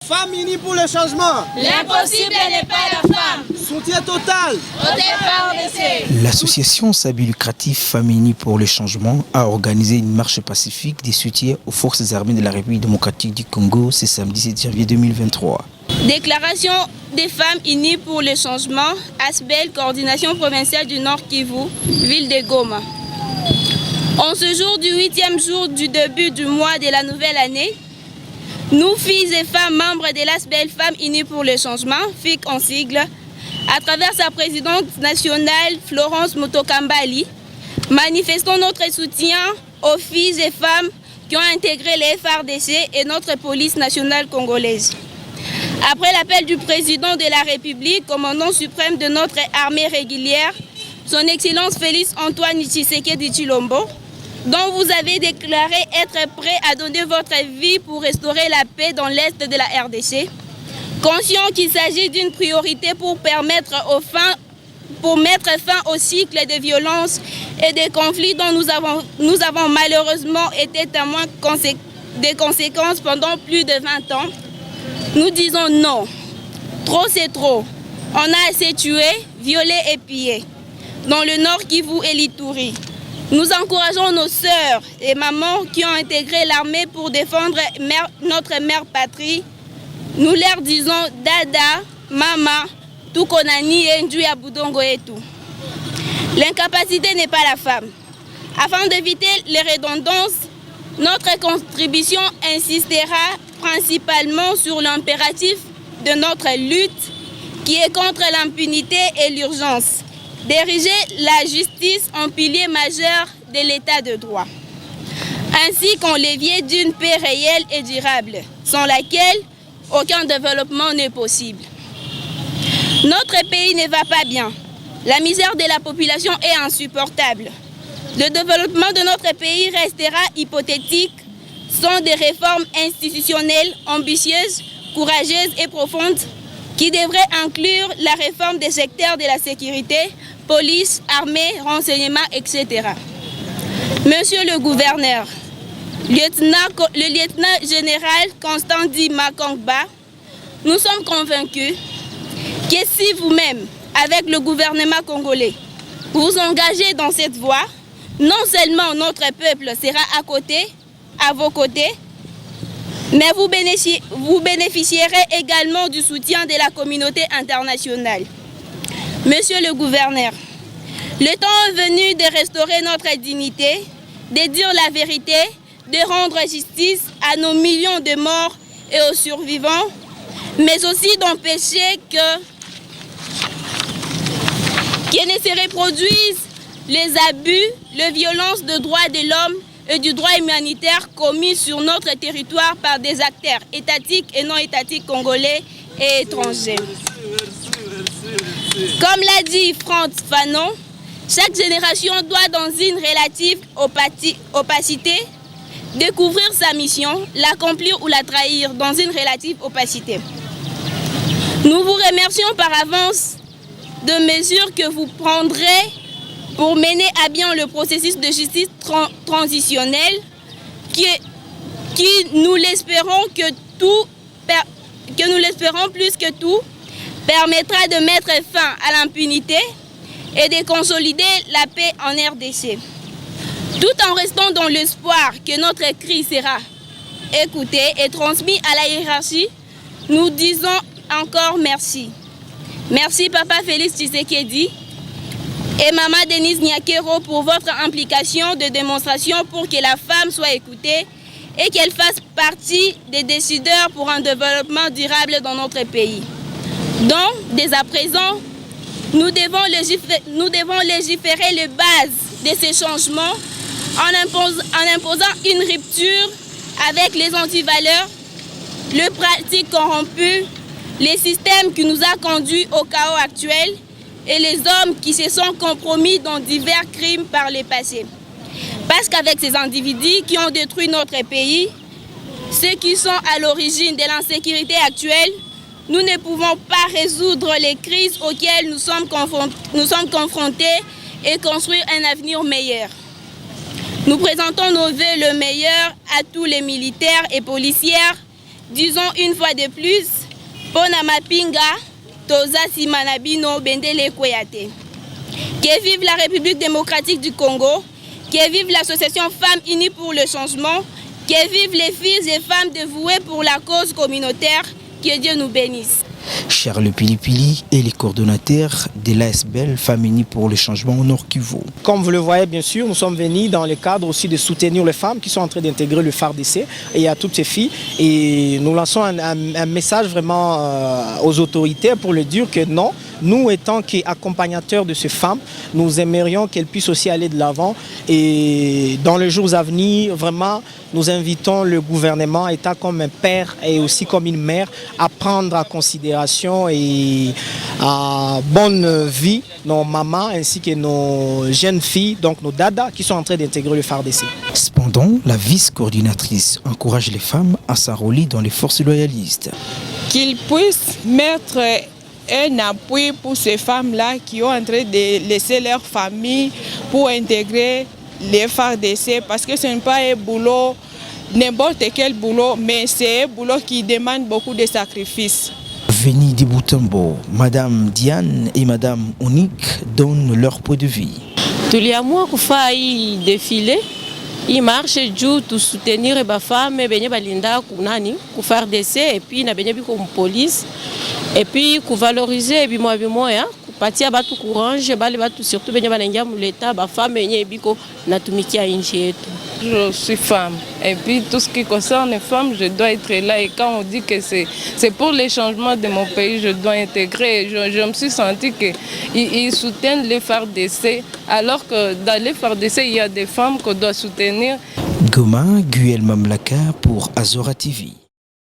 Femmes unies pour le changement. L'impossible n'est pas la femme. Soutien total. Au départ d'essai. L'association Sabi Lucratif Femmes Unies pour le Changement a organisé une marche pacifique de soutien aux forces armées de la République démocratique du Congo ce samedi 7 janvier 2023. Déclaration des femmes unies pour le changement, ASBEL, coordination provinciale du Nord Kivu, ville de Goma. En ce jour du 8e jour du début du mois de la nouvelle année, nous, filles et femmes membres de l'ASBEL Femmes Unies pour le Changement, FIC en sigle, à travers sa présidente nationale Florence Mutokambali, manifestons notre soutien aux filles et femmes qui ont intégré les FARDC et notre police nationale congolaise. Après l'appel du président de la République, commandant suprême de notre armée régulière, son Excellence Félix Antoine Tshisekedi Tshilombo, dont vous avez déclaré être prêt à donner votre vie pour restaurer la paix dans l'Est de la RDC, conscient qu'il s'agit d'une priorité pour mettre fin au cycle de violence et de conflits dont nous avons malheureusement été témoins des conséquences pendant plus de 20 ans, nous disons non. Trop c'est trop. On a assez tué, violé et pillé. Dans le Nord Kivu et l'Ituri. Nous encourageons nos sœurs et mamans qui ont intégré l'armée pour défendre notre mère patrie. Nous leur disons Dada, Mama, Tukonani et Nduya Budongo et tout. L'incapacité n'est pas la femme. Afin d'éviter les redondances, notre contribution insistera principalement sur l'impératif de notre lutte qui est contre l'impunité et l'urgence. Diriger la justice en pilier majeur de l'état de droit, ainsi qu'en levier d'une paix réelle et durable, sans laquelle aucun développement n'est possible. Notre pays ne va pas bien. La misère de la population est insupportable. Le développement de notre pays restera hypothétique sans des réformes institutionnelles ambitieuses, courageuses et profondes qui devraient inclure la réforme des secteurs de la sécurité, police, armée, renseignement, etc. Monsieur le gouverneur, le lieutenant général Constant Di Makongba, nous sommes convaincus que si vous-même, avec le gouvernement congolais, vous engagez dans cette voie, non seulement notre peuple sera à vos côtés, mais vous bénéficierez également du soutien de la communauté internationale. Monsieur le gouverneur, le temps est venu de restaurer notre dignité, de dire la vérité, de rendre justice à nos millions de morts et aux survivants, mais aussi d'empêcher que ne se reproduisent les abus, les violences de droits de l'homme et du droit humanitaire commis sur notre territoire par des acteurs étatiques et non étatiques congolais et étrangers. Comme l'a dit Franz Fanon, chaque génération doit, dans une relative opacité, découvrir sa mission, l'accomplir ou la trahir dans une relative opacité. Nous vous remercions par avance de mesures que vous prendrez pour mener à bien le processus de justice transitionnelle qui nous l'espérons plus que tout permettra de mettre fin à l'impunité et de consolider la paix en RDC. Tout en restant dans l'espoir que notre cri sera écouté et transmis à la hiérarchie, nous disons encore merci. Merci Papa Félix Tshisekedi et Maman Denise Nyakero pour votre implication de démonstration pour que la femme soit écoutée et qu'elle fasse partie des décideurs pour un développement durable dans notre pays. Donc, dès à présent, nous devons légiférer les bases de ces changements en imposant une rupture avec les antivaleurs, les pratiques corrompues, les systèmes qui nous a conduits au chaos actuel et les hommes qui se sont compromis dans divers crimes par le passé. Parce qu'avec ces individus qui ont détruit notre pays, ceux qui sont à l'origine de l'insécurité actuelle, nous ne pouvons pas résoudre les crises auxquelles nous sommes confrontés et construire un avenir meilleur. Nous présentons nos vœux le meilleur à tous les militaires et policières disons une fois de plus, Pona Mapinga, Toza Simanabino, Bendele Kweyate. Que vive la République démocratique du Congo, que vive l'association Femmes Unies pour le Changement, que vivent les filles et femmes dévouées pour la cause communautaire, que Dieu nous bénisse. Charles Pilipili est le coordonnateur de l'ASBL Femmes Unies pour le Changement au Nord Kivu. Comme vous le voyez, bien sûr, nous sommes venus dans le cadre aussi de soutenir les femmes qui sont en train d'intégrer le FARDC et à toutes ces filles. Et nous lançons un message vraiment aux autorités pour leur dire que non, nous étant qu'accompagnateurs de ces femmes, nous aimerions qu'elles puissent aussi aller de l'avant. Et dans les jours à venir, vraiment, nous invitons le gouvernement, État comme un père et aussi comme une mère, à prendre en considération et à bonne vie nos mamans ainsi que nos jeunes filles, donc nos dadas qui sont en train d'intégrer le FARDC. Cependant, la vice-coordinatrice encourage les femmes à s'enrôler dans les forces loyalistes. Qu'ils puissent mettre un appui pour ces femmes-là qui ont en train de laisser leur famille pour intégrer les FARDC parce que ce n'est pas un boulot, n'importe quel boulot, mais c'est un boulot qui demande beaucoup de sacrifices. Venus de Boutambo, Madame Diane et Madame Onique donnent leur point de vue. Tuliamua kufaa hii défilé, hii marche juu tu soutenir ba femme benye balinda kunani ku FARDC et puis na benye biko police et puis ku valoriser bimoya kupatia batu courage bale batu surtout benye balengia mu leta ba femme benye biko natumikia nchi yetu. Je suis femme et puis tout ce qui concerne les femmes, je dois être là et quand on dit que c'est pour les changements de mon pays, je dois intégrer. Je me suis sentie qu'ils soutiennent les FARDC alors que dans les FARDC, il y a des femmes qu'on doit soutenir. Goma, Guel Mamlaka pour Azora TV.